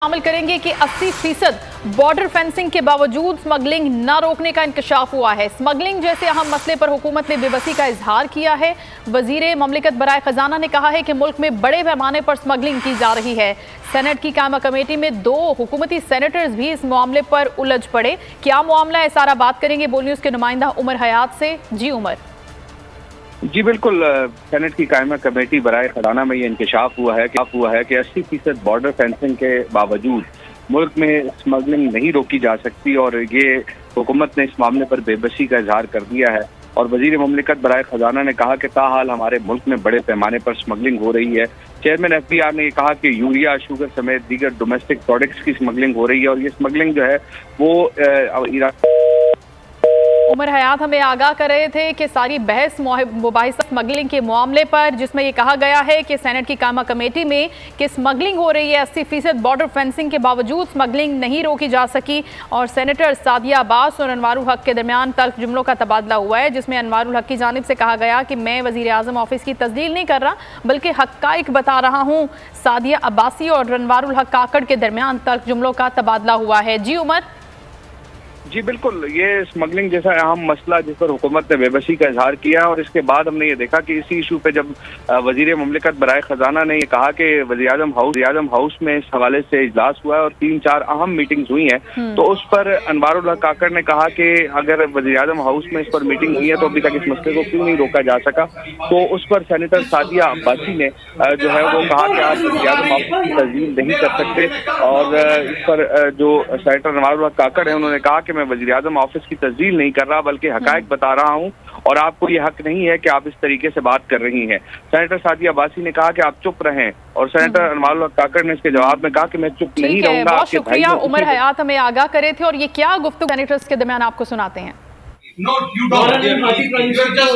शामिल करेंगे कि 80% बॉर्डर फेंसिंग के बावजूद स्मगलिंग न रोकने का इंकशाफ हुआ है। स्मगलिंग जैसे अहम मसले पर हुकूमत ने बेबसी का इजहार किया है। वजीर ममलिकत बराए खजाना ने कहा है कि मुल्क में बड़े पैमाने पर स्मगलिंग की जा रही है। सेनेट की कायमा कमेटी में 2 हुकूमती सेनेटर्स भी इस मामले पर उलझ पड़े। क्या मामला है, सारा बात करेंगे बोल न्यूज के नुमाइंदा उमर हयात से। जी उमर। जी बिल्कुल, सेनेट की कायमा कमेटी बराए खजाना में ये इंकशाफ हुआ है कि 80% बॉर्डर फेंसिंग के बावजूद मुल्क में स्मगलिंग नहीं रोकी जा सकती और ये हुकूमत ने इस मामले पर बेबसी का इजहार कर दिया है। और वजीर ममलिकत बराए खजाना ने कहा कि ताहाल हमारे मुल्क में बड़े पैमाने पर स्मगलिंग हो रही है। चेयरमैन FBI ने कहा कि यूरिया, शुगर समेत दीगर डोमेस्टिक प्रोडक्ट्स की स्मगलिंग हो रही है और ये स्मगलिंग जो है वो उमर हयात हमें आगाह कर रहे थे कि सारी बहस मुबाहिसा स्मगलिंग के मामले पर, जिसमें यह कहा गया है कि सेनेट की कायमा कमेटी में कि स्मगलिंग हो रही है, 80% बॉर्डर फेंसिंग के बावजूद स्मगलिंग नहीं रोकी जा सकी। और सेनेटर सादिया अब्बास और अनवारुल हक के दरमियान तल्ख जुमलों का तबादला हुआ है, जिसमें अनवारुल हक की जानिब से कहा गया कि मैं वजीर आजम ऑफिस की तस्दील नहीं कर रहा बल्कि हक़ाइक़ बता रहा हूँ। सादिया अब्बासी और अनवारुल हक काकड़ के दरमियान तल्ख जुमलों का तबादला हुआ है। जी उमर। जी बिल्कुल, ये स्मगलिंग जैसा अहम मसला जिस पर हुकूमत ने बेबसी का इजहार किया और इसके बाद हमने ये देखा कि इसी इशू पे जब वजीर ममलिकत बराए खजाना ने ये कहा कि वज़ीर आज़म हाउस में इस हवाले से इजलास हुआ है और 3-4 अहम मीटिंग्स हुई हैं, तो उस पर अनवारुल हक काकड़ ने कहा कि अगर वज़ीर आज़म हाउस में इस पर मीटिंग हुई है तो अभी तक इस मसले को क्यों नहीं रोका जा सका। तो उस पर सेनेटर सादिया अब्बासी ने जो है वो कहा कि आप वज़ीर आज़म हाउस की तस्दील नहीं कर सकते। और इस पर जो सेनेटर अनवारुल हक काकड़ है उन्होंने कहा कि मैं वज़ीर आज़म ऑफिस की तस्दील नहीं कर रहा बल्कि हक़ाइक़ बता रहा हूं और आपको ये हक नहीं है कि आप इस तरीके से बात कर रही हैं। सेनेटर सादिया अब्बासी ने कहा कि आप चुप रहें और सेनेटर अनवारुल हक काकड़ ने इसके जवाब में कहा कि मैं चुप नहीं रहूंगा। बहुत शुक्रिया उमर हयात हमें आगाह करे थे। और ये क्या गुफ्तगू सेनेटर्स के दरमियान आपको सुनाते हैं? No, you don't. You're just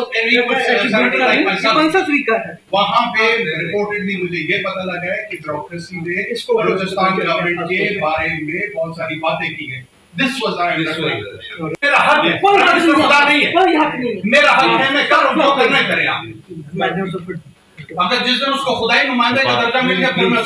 कौन सा स्पीकर है? वहाँ पे रिपोर्टेडली मुझे ये पता लगा है कि ब्यूरोक्रेसी ने बलूचिस्तान गवर्नमेंट के बारे में बहुत सारी बातें की हैं। This was मेरा हक है, खुदा नहीं है, मेरा हक है, मैं करूँ जो करना करें आप। अगर जिस दिन उसको खुदाई नुमाइंदे का दर्जा मिल गया फिर मैं